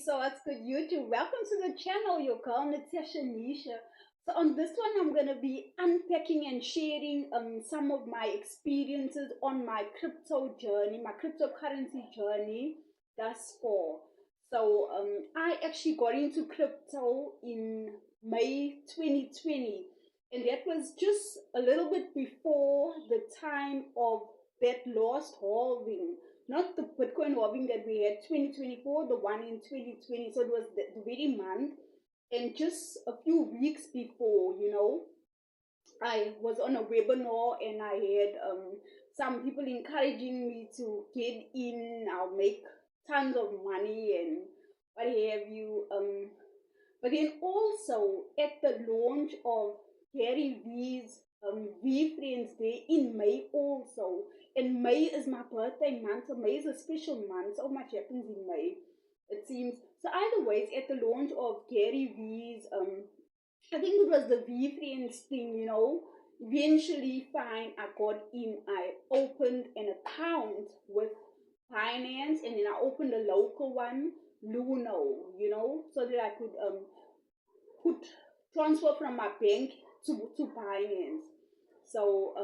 So what's good, YouTube? Welcome to the channel, your girl Natasha Nisha. So on this one, I'm going to be unpacking and sharing some of my experiences on my crypto journey, my cryptocurrency journey thus far. So I actually got into crypto in May 2020, and that was just a little bit before the time of that last halving, not the Bitcoin halving that we had 2024, the one in 2020. So it was the very month, and just a few weeks before, I was on a webinar and I had some people encouraging me to get in. I'll make tons of money and what have you. But then also at the launch of Gary V's Veefriends Day in May also. And May is my birthday month, so May is a special month. So much happens in May, it seems. So either ways, at the launch of Gary V's, I think it was the Veefriends thing, Eventually, fine, I got in. I opened an account with Binance, and then I opened a local one, Luno, so that I could put transfer from my bank to Binance. So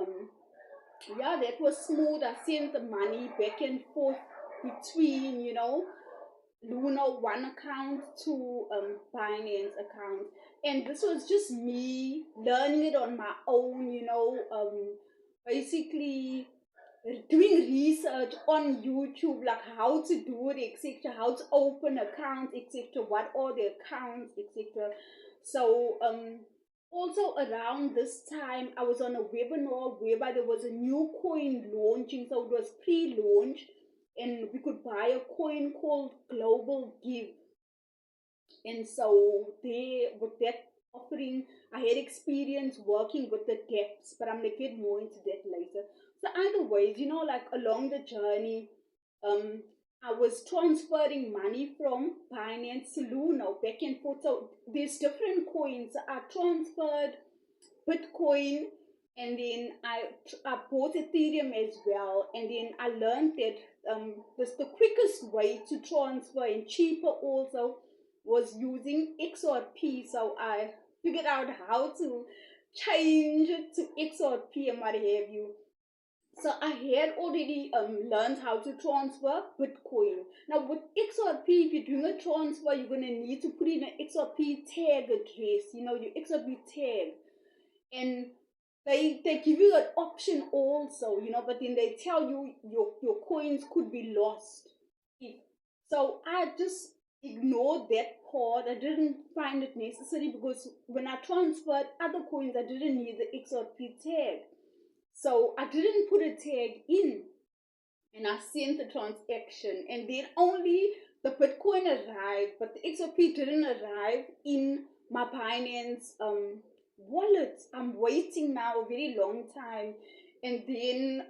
yeah, that was smooth. I sent the money back and forth between, Luno one account to Binance account. And this was just me learning it on my own, basically doing research on YouTube, like how to do it, etc., how to open accounts, etc., what are the accounts, etc. So also around this time, I was on a webinar whereby there was a new coin launching, so it was pre-launch, and we could buy a coin called Global Give. And so there, with that offering, I had experience working with the Dapps, but I'm gonna get more into that later. So either ways, like along the journey, I was transferring money from Binance to Luno back and forth. So there's different coins. I transferred Bitcoin, and then I bought Ethereum as well. And then I learned that the quickest way to transfer and cheaper also was using XRP. So I figured out how to change it to XRP and what have you. So I had already learned how to transfer Bitcoin. Now with XRP, if you're doing a transfer, you're going to need to put in an XRP tag address, your XRP tag. And they give you an option also, but then they tell you your coins could be lost. So I just ignored that part. I didn't find it necessary because when I transferred other coins, I didn't need the XRP tag. So I didn't put a tag in, and I sent the transaction, and then only the Bitcoin arrived, but the XRP didn't arrive in my Binance wallet. I'm waiting now a very long time. And then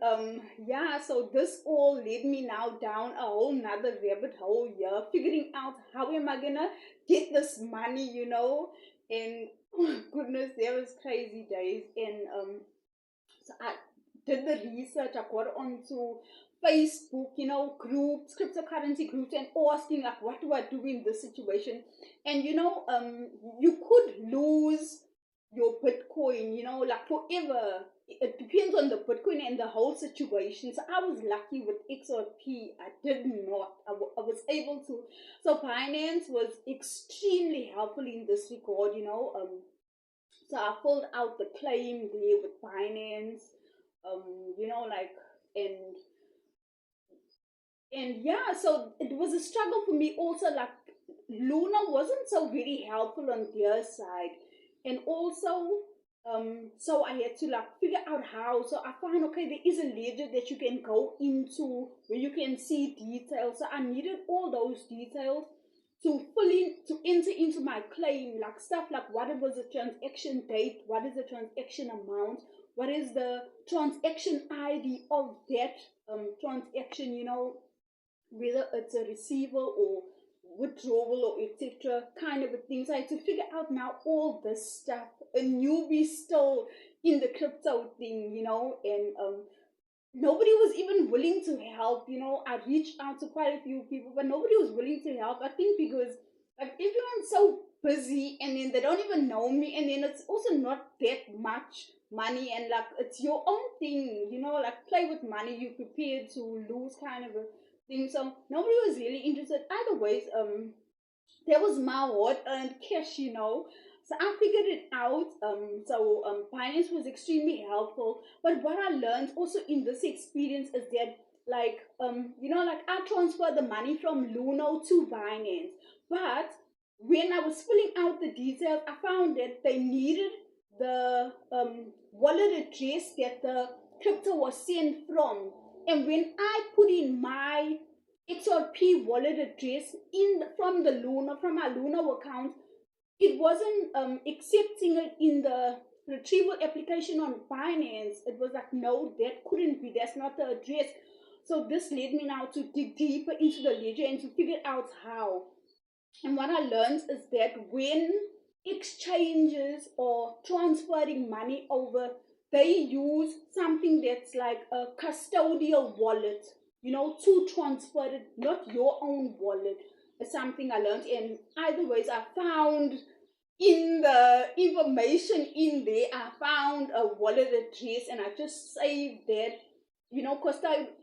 so this all led me now down a whole nother rabbit hole here, figuring out how am I gonna get this money, and oh my goodness, there was crazy days. And so I did the research. I got onto Facebook, groups, cryptocurrency groups, and asking like, what do I do in this situation? And you could lose your Bitcoin, like forever. It depends on the Bitcoin and the whole situation. So I was lucky with XRP. I did not. I was able to. So Binance was extremely helpful in this regard, So I filled out the claim there with Binance, and yeah, so it was a struggle for me also. Like Luna wasn't so very helpful on their side, and also so I had to like figure out how. So I found, okay, there is a ledger that you can go into where you can see details. So I needed all those details to enter into my claim, like stuff like what was the transaction date, what is the transaction amount, what is the transaction ID of that transaction, whether it's a receival or withdrawal or etc. kind of a thing. So I had to figure out now all this stuff. A newbie still in the crypto thing, and nobody was even willing to help. I reached out to quite a few people, but nobody was willing to help. I think because like everyone's so busy, and then they don't even know me, and then it's also not that much money, and like it's your own thing, like play with money, you're prepared to lose kind of a thing. So nobody was really interested. Either ways, that was my hard earned cash. So I figured it out. Binance was extremely helpful. But what I learned also in this experience is that, like I transferred the money from Luno to Binance. But when I was filling out the details, I found that they needed the wallet address that the crypto was sent from. And when I put in my XRP wallet address from the Luna, from my Luna account, it wasn't accepting it in the retrieval application on Binance. It was like, no, that couldn't be. That's not the address. So this led me now to dig deeper into the ledger and to figure out how. And what I learned is that when exchanges or transferring money over, they use something that's like a custodial wallet, to transfer it, not your own wallet. It's something I learned. And either ways, I found in the information in there, I found a wallet address, and I just saved that,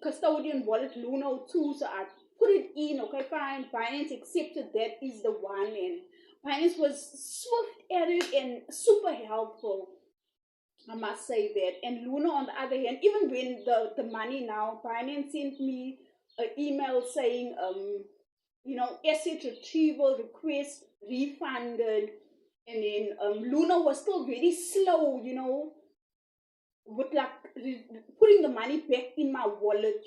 custodian wallet Luno too. So I put it in. Okay, fine. Binance accepted that is the one, and Binance was swift at it and super helpful. I must say that. And Luna, on the other hand, even when the money now, Binance sent me an email saying, asset retrieval request refunded. And then Luna was still very slow, with like putting the money back in my wallet.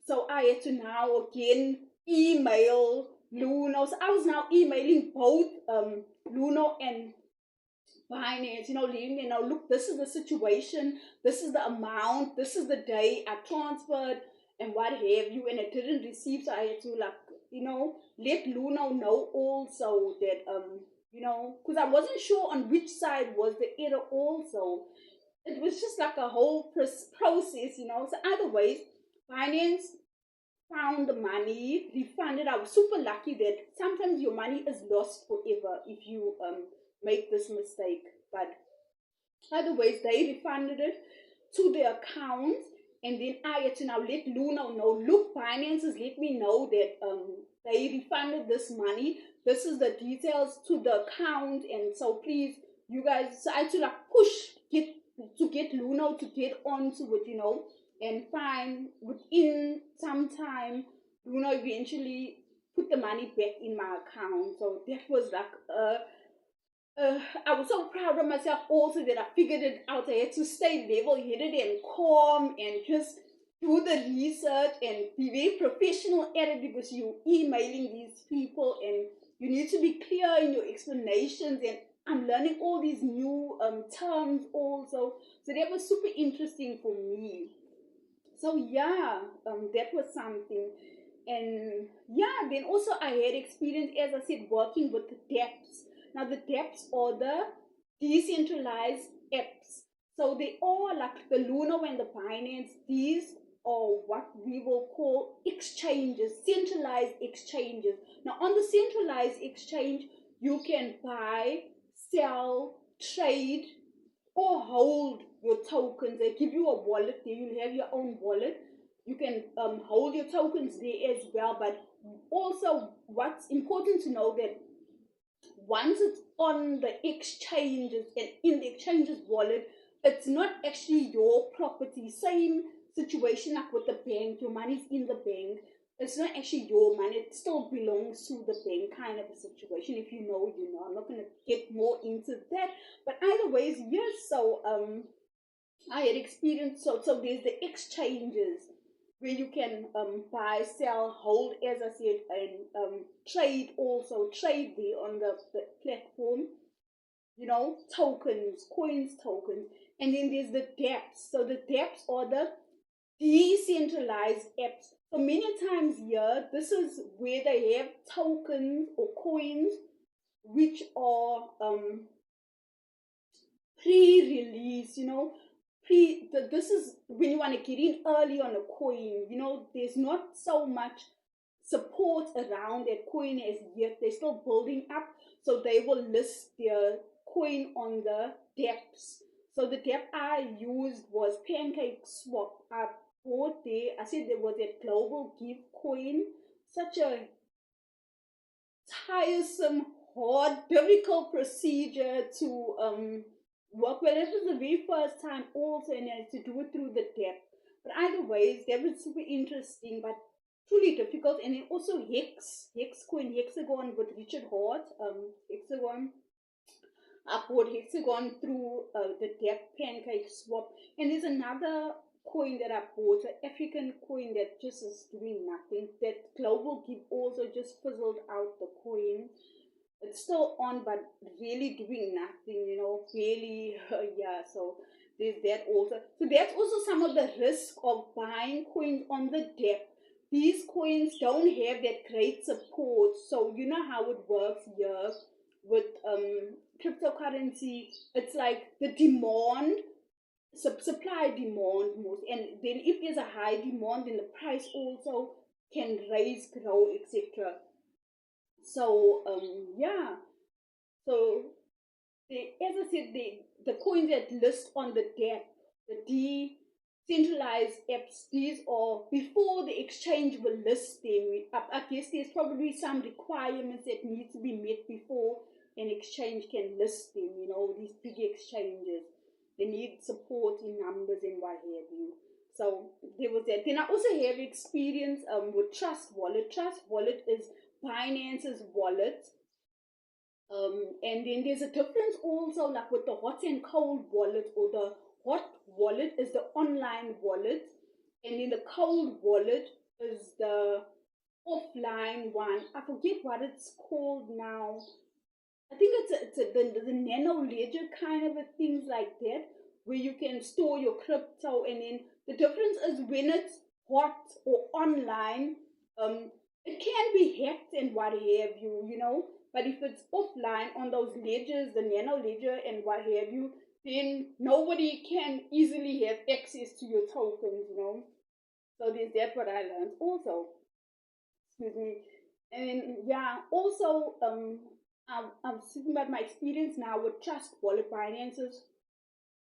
So I had to now again email Luna. So I was now emailing both Luna and Binance, letting them know, look, this is the situation, this is the amount, this is the day I transferred, and what have you, and it didn't receive. So I had to, like, let Luna know also that, because I wasn't sure on which side was the error also. It was just like a whole process. So either ways, Binance found the money, refunded. I was super lucky that sometimes your money is lost forever if you make this mistake. But either ways, they refunded it to the account, and then I had to now let Luna know, look, Binance has let me know that they refunded this money. This is the details to the account, and so please, you guys. So I had to like get Luna to get onto it. And fine, within some time, Luna eventually put the money back in my account. So that was like I was so proud of myself also that I figured it out. I had to stay level-headed and calm and just do the research and be very professional at it, because you're emailing these people and you need to be clear in your explanations, and I'm learning all these new terms also. So that was super interesting for me. So yeah, that was something. And yeah, then also I had experience, as I said, working with the Dapps. Now the Dapps are the decentralized apps. So they are like the Luna and the Binance. These are what we will call exchanges, centralized exchanges. Now on the centralized exchange, you can buy, sell, trade, or hold your tokens. They give you a wallet there. You have your own wallet. You can hold your tokens there as well. But also, what's important to know that once it's on the exchanges and in the exchanges wallet, it's not actually your property. Same situation like with the bank. Your money's in the bank. It's not actually your money. It still belongs to the bank, kind of a situation. If you know, you know. I'm not going to get more into that. But either ways, yes. So I had experience. So there's the exchanges where you can buy, sell, hold, as I said, and trade also. Trade there on the platform. Tokens, coins, tokens. And then there's the dApps. So the dApps are the decentralized apps. So many times here, this is where they have tokens or coins which are pre-release, this is when you want to get in early on a coin. You know, there's not so much support around that coin as yet. They're still building up, so they will list their coin on the depths. So the depth I used was Pancake Swap. I bought there. I said there was a global give coin. Such a tiresome, hard, difficult procedure to work with. It was the very first time also, and I had to do it through the depth. But either ways, that was super interesting, but truly difficult. And then also Hex coin, Hexagon with Richard Hart, Hexagon. I bought Hexagon through the Dapp Pancake Swap. And there's another coin that I bought, an African coin that just is doing nothing. That global give also just fizzled out the coin. It's still on, but really doing nothing, you know, really, yeah, so there's that also. So that's also some of the risk of buying coins on the depth. These coins don't have that great support, so you know how it works here with cryptocurrency. It's like the demand, supply demand most, and then if there's a high demand, then the price also can raise, grow, etc. So yeah, so as I said, the coins that list on the Dapp, the decentralized apps, these are before the exchange will list them. I guess there's probably some requirements that need to be met before an exchange can list them. You know, these big exchanges, they need support in numbers and what have you. So there was that. Then I also have experience with Trust Wallet. Trust Wallet is Binance's wallet. And then there's a difference also, like with the hot and cold wallet, or the hot wallet is the online wallet, and then the cold wallet is the offline one. I forget what it's called now. I think the nano ledger kind of a things like that, where you can store your crypto, and then the difference is when it's hot or online, it can be hacked and what have you, you know. But if it's offline on those ledgers, the nano ledger and what have you, then nobody can easily have access to your tokens, you know. So there's that what I learned also. Excuse me. And yeah, also I'm speaking about my experience now with Trust Wallet, Binance's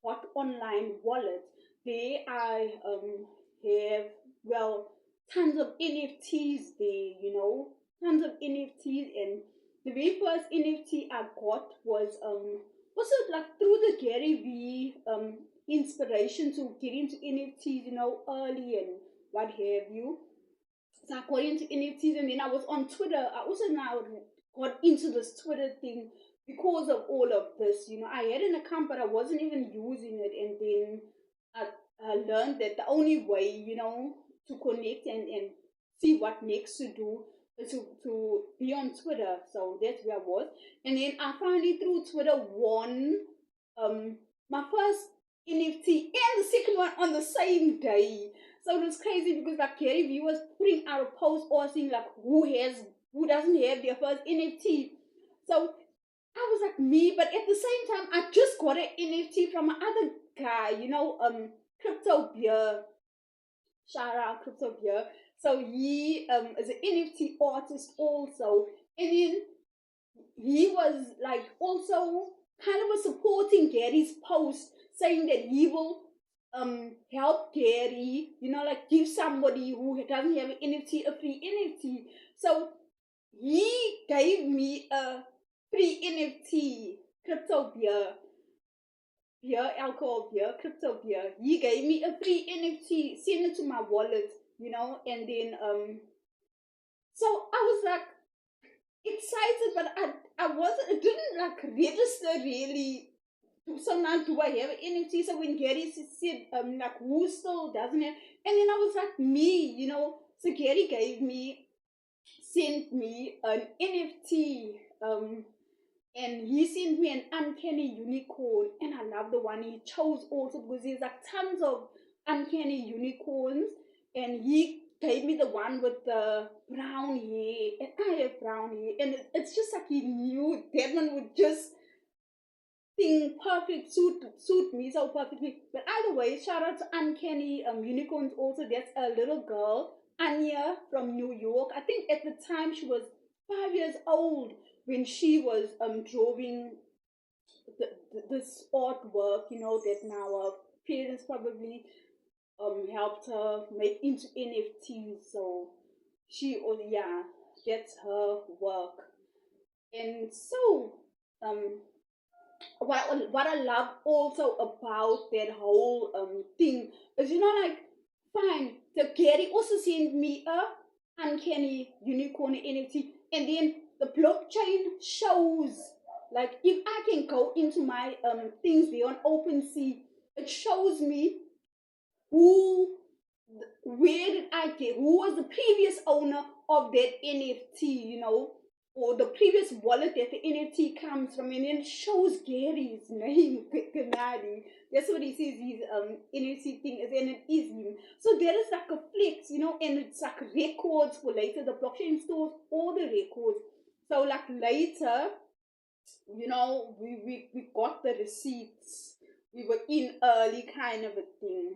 hot online wallet. There I have, well, tons of NFTs there, you know, tons of NFTs. And the very first NFT I got was also like through the Gary V inspiration to get into NFTs, you know, early and what have you. So I got into NFTs, and then I was on Twitter. I also now got into this Twitter thing because of all of this. You know, I had an account, but I wasn't even using it. And then I learned that the only way, you know, to connect and see what next to do is to be on Twitter. So that's where I was. And then I finally, through Twitter, won my first NFT and the second one on the same day. So it was crazy because like Gary Vee was putting out a post asking like who doesn't have their first NFT. So I was like me, but at the same time I just got an NFT from another guy, you know, Cryptobeer. Shout out Cryptobeer. So he is an NFT artist also. And then he was like also kind of supporting Gary's post, saying that he will help Gary, you know, like give somebody who doesn't have an NFT a free NFT. So he gave me a free NFT, crypto beer, alcohol beer, crypto beer. He gave me a free NFT, sent it to my wallet, you know, and then so I was like excited, but I wasn't, it didn't like register really. So now do I have an NFT? So when Gary said like who still doesn't have, and then I was like me, you know. So Gary sent me an NFT, and he sent me an Uncanny Unicorn, and I love the one he chose also because there's like tons of Uncanny Unicorns, and he gave me the one with the brown hair, and I have brown hair, and it's just like he knew that one would just thing perfect suit me so perfectly. But either way, shout out to Uncanny Unicorns also. That's a little girl, Aanya from New York. I think at the time she was 5 years old when she was drawing this artwork, that now her parents probably helped her make into NFTs. So she, oh yeah, that's her work. And so, what I love also about that whole thing is, like, fine, the Gary also sent me a Uncanny Unicorn NFT, and then the blockchain shows, like, if I can go into my things there on OpenSea, it shows me who, where did I get, who was the previous owner of that NFT, or the previous wallet that the NFT comes from, and then it shows Gary's name, Kanadi. That's what he says his NFT thing is, and it is him. So there is like a flex, and it's like records for later. The blockchain stores all the records. So like later, we got the receipts. We were in early kind of a thing.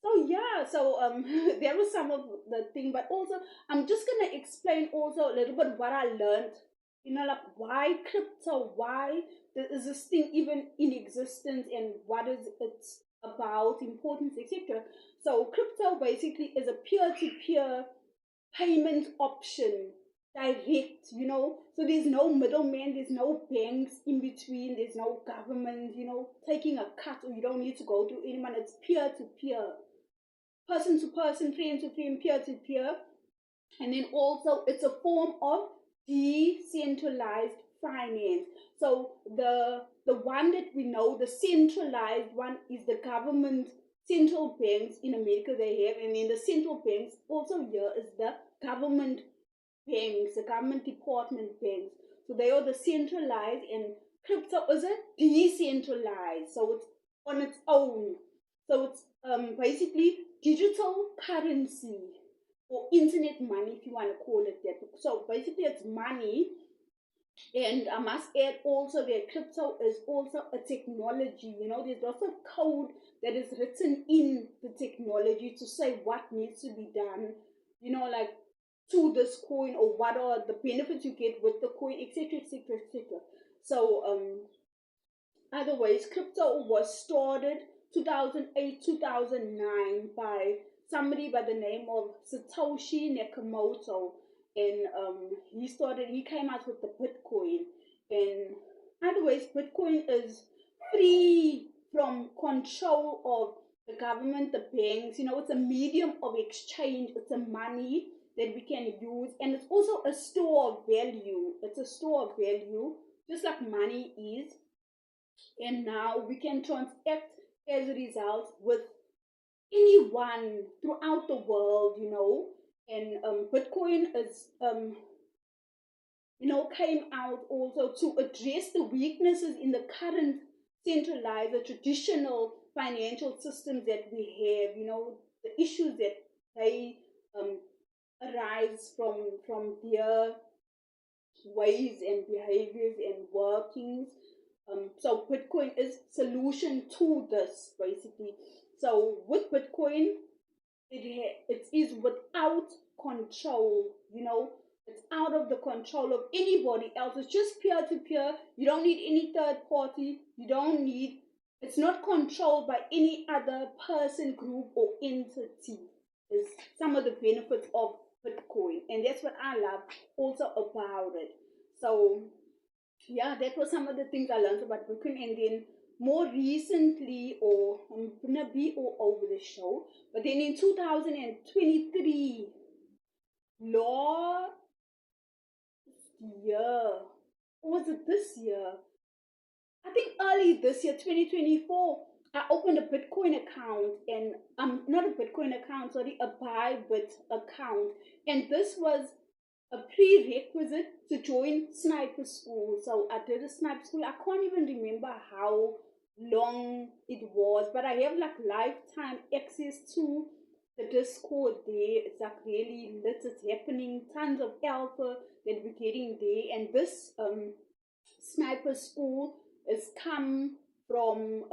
So yeah, so there was some of the thing, but also I'm just gonna explain also a little bit what I learned. Like why crypto, why is this thing even in existence, and what is it about, importance, etc. So crypto basically is a peer-to-peer payment option, direct, so there's no middleman, there's no banks in between, there's no government, taking a cut, or you don't need to go to anyone. It's peer to peer, person to person, friend to friend, peer to peer. And then also it's a form of decentralized finance. So the one that we know, the centralized one, is the government, central banks in America they have, and then the central banks also here is the government banks, the government department banks. So they are the centralized, and crypto is a decentralized. So it's on its own. So it's basically digital currency, or internet money, if you want to call it that. So basically it's money. And I must add also that crypto is also a technology. There's lots of code that is written in the technology to say what needs to be done, like to this coin, or what are the benefits you get with the coin, etc., etc., etc. So otherwise, crypto was started 2008, 2009 by somebody by the name of Satoshi Nakamoto, and he came out with the Bitcoin. And otherwise, Bitcoin is free from control of the government, the banks. It's a medium of exchange. It's a money that we can use, and it's also a store of value. It's a store of value, just like money is. And now we can transact as a result with anyone throughout the world, and Bitcoin is came out also to address the weaknesses in the current centralized, the traditional financial systems that we have, the issues that they arise from their ways and behaviors and workings. So Bitcoin is solution to this, basically. So with Bitcoin, it is without control, it's out of the control of anybody else. It's just peer to peer. You don't need any third party. It's not controlled by any other person, group, or entity. Is some of the benefits of Bitcoin, and that's what I love also about it. So yeah, that was some of the things I learned about Bitcoin. And then more recently, or I'm gonna be all over the show, but then in 2023, last year, or was it this year? I think early this year, 2024, I opened a Bitcoin account, and not a Bitcoin account, sorry, a Bybit account. And this was a prerequisite to join sniper school. So I did a sniper school. I can't even remember how long it was, but I have like lifetime access to the Discord there. It's like really lit, it's happening, tons of alpha that we're getting there. And this sniper school is come from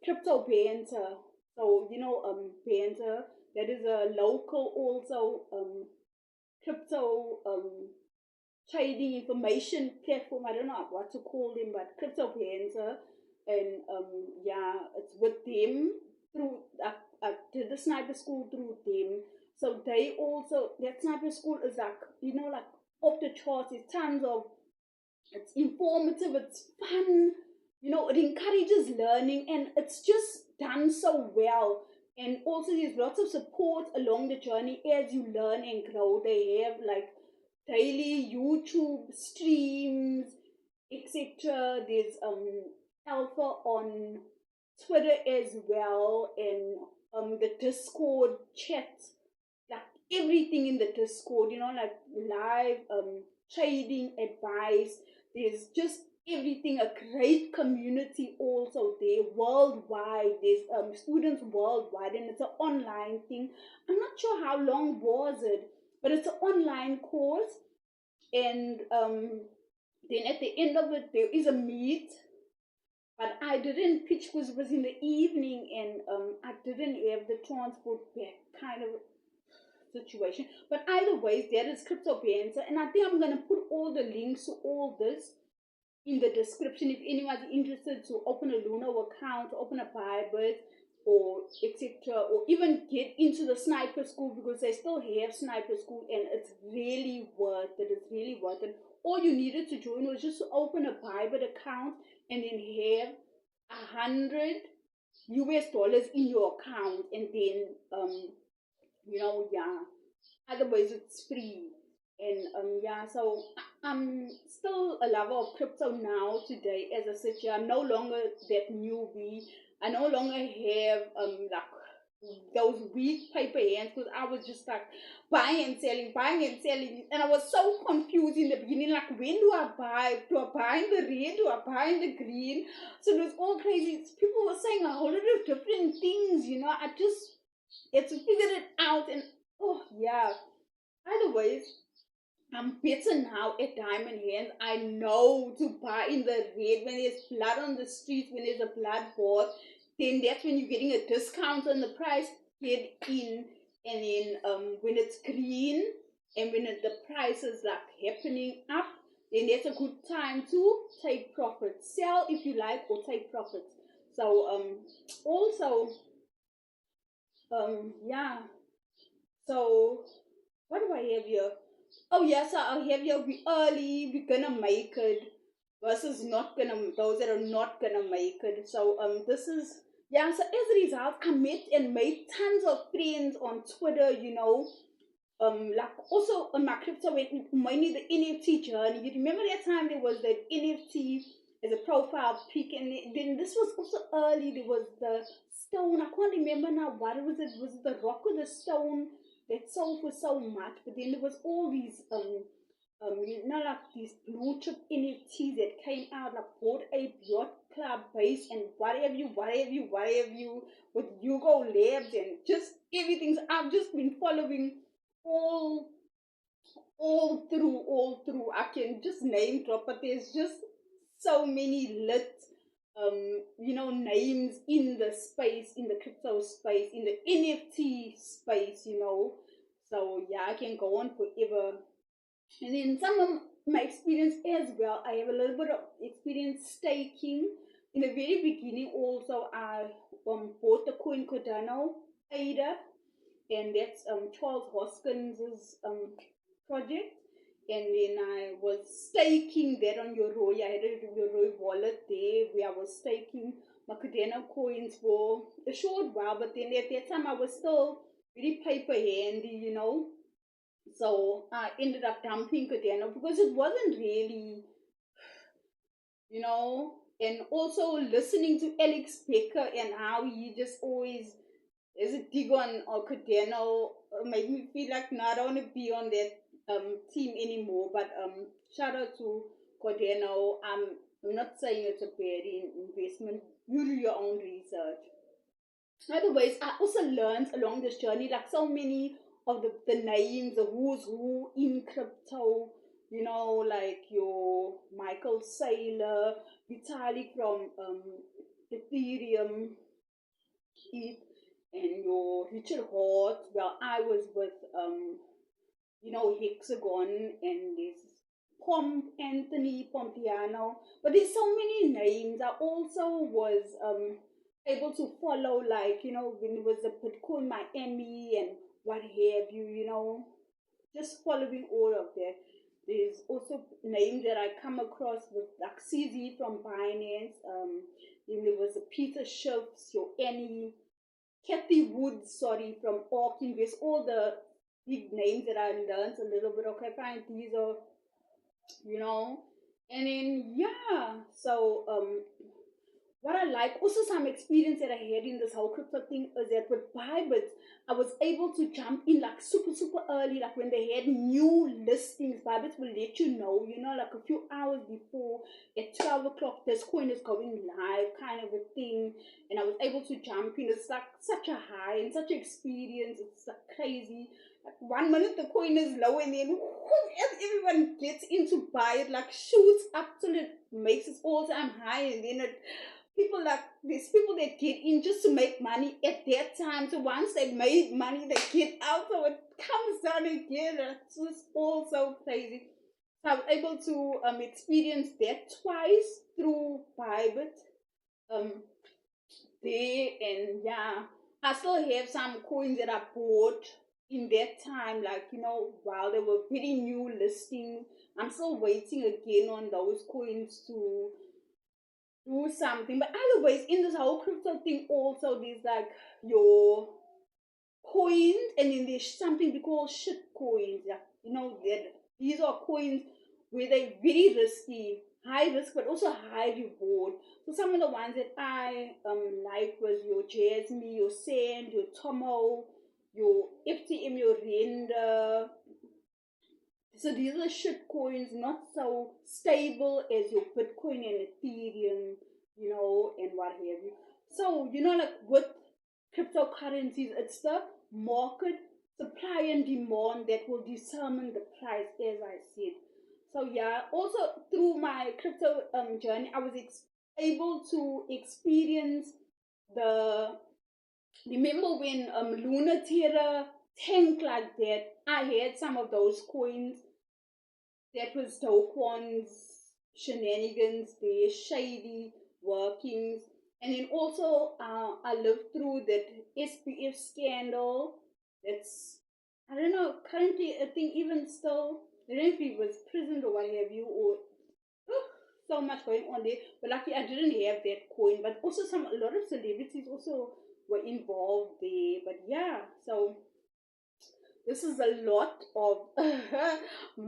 Cryptobeers. So Beers, that is a local also crypto trading information platform. I don't know what to call them, but Cryptobeers, and yeah, it's with them through. I did the sniper school through them. So they also, that sniper school is like like off the charts. It's tons of, it's informative, it's fun, it encourages learning, and it's just done so well. And also there's lots of support along the journey as you learn and grow. They have like daily YouTube streams, etc. There's alpha on Twitter as well, and the Discord chat, like everything in the Discord, like live trading advice. There's just everything, a great community also there worldwide. There's students worldwide, and it's an online thing. I'm not sure how long was it, but it's an online course. And then at the end of it, there is a meet, but I didn't pitch because it was in the evening, and I didn't have the transport back kind of situation. But either way, that is Cryptobeers, and I think I'm going to put all the links to all this in the description if anyone's interested to open a Luno account, open a Bybit, or etc., or even get into the sniper school, because they still have sniper school, and it's really worth it. It's really worth it. All you needed to join was just to open a Bybit account and then have $100 in your account, and then yeah, otherwise it's free. And yeah, so I'm still a lover of crypto now today. As I said, yeah, I'm no longer that newbie. I no longer have like those weak paper hands, because I was just like buying and selling, and I was so confused in the beginning, like, when do I buy? Do I buy in the red? Do I buy in the green? So it was all crazy. People were saying a whole lot of different things, I just had to figure it out. And oh yeah, either ways, I'm better now at diamond hands. I know to buy in the red when there's blood on the streets, when there's a blood bath, then that's when you're getting a discount on the price. Get in. And then when it's green, and when the price is like happening up, then that's a good time to take profits. Sell if you like, or take profits. So also yeah. So what do I have here? Oh yes, I have here, we early, we're gonna make it, versus not gonna, those that are not gonna make it. So this is, yeah, so as a result, I met and made tons of friends on Twitter, like also on my crypto, mainly the NFT journey. You remember that time there was that NFT as a profile pic, and then this was also early. There was the stone. I can't remember now what it was. It was the rock or the stone that sold for so much. But then there was all these like these blue chip NFTs that came out, like Bored Ape Yacht Club base, and whatever you with Hugo Labs, and just everything. So I've just been following all all through. I can just name drop, but there's just so many lit names in the space, in the crypto space, in the NFT space. So yeah, I can go on forever. And then some of my experience as well, I have a little bit of experience staking. In the very beginning also, I bought the coin Cardano ADA, and that's Charles Hoskins's project. And then I was staking that on Yoroi. I had a Yoroi wallet there where I was staking my Cardano coins for a short while, but then at that time I was still really paper handy. So I ended up dumping Cardano because it wasn't really, and also listening to Alex Becker and how he just always, there's a dig on Cardano, made me feel like, no, I don't want to be on that team anymore. But shout out to Cardano. I'm not saying it's a bad investment. You do your own research. Otherwise, I also learned along this journey, like so many of the names, the who's who in crypto, like your Michael Saylor, Vitalik from Ethereum, ETH, and your Richard Hort. Well, I was with Hexagon, and there's Anthony Pompiano. But there's so many names. I also was able to follow, like, when it was the Bitcoin Miami and what have you, just following all of that. There's also names that I come across with, like CZ from Binance. Then there was a Peter Schiffs, your Annie, Kathy Woods, sorry, from Orc Invest, all the big names that I learned a little bit. Okay, fine, these are, and then, yeah, so, what I like, also some experience that I had in this whole crypto thing is that with Bybit, I was able to jump in like super, super early, like when they had new listings. Bybit will let you know, like a few hours before, at 12 o'clock, this coin is going live, kind of a thing. And I was able to jump in. It's like such a high and such an experience. It's like crazy. Like 1 minute the coin is low, and then everyone gets in to buy it, like shoots up till it makes its all-time high, and then there's people that get in just to make money at that time. So once they made money, they get out, so it comes down again. It's just all so crazy. So I was able to experience that twice through Bybit. There, and yeah, I still have some coins that I bought in that time, like, while there were very new listings. I'm still waiting again on those coins to do something. But otherwise, in this whole crypto thing, also there's like your coins, and then there's something we call shit coins. Yeah, that these are coins where they're very risky, high risk, but also high reward. So some of the ones that I like was your Jasmine, your Sand, your Tomo, your FTM, your Render. So these are shit coins, not so stable as your Bitcoin and Ethereum, and what have you. So, like with cryptocurrencies, it's the market supply and demand that will determine the price, as I said. So yeah, also through my crypto journey, I was able to experience remember when Luna Terra tanked like that. I had some of those coins. That was Doquan's shenanigans, their shady workings. And then also, I lived through that SPF scandal. That's, I don't know, currently, I think even still, I don't know if he was prisoned or what have you, or so much going on there. But luckily, I didn't have that coin. But also, a lot of celebrities also were involved there. But yeah, so this is a lot of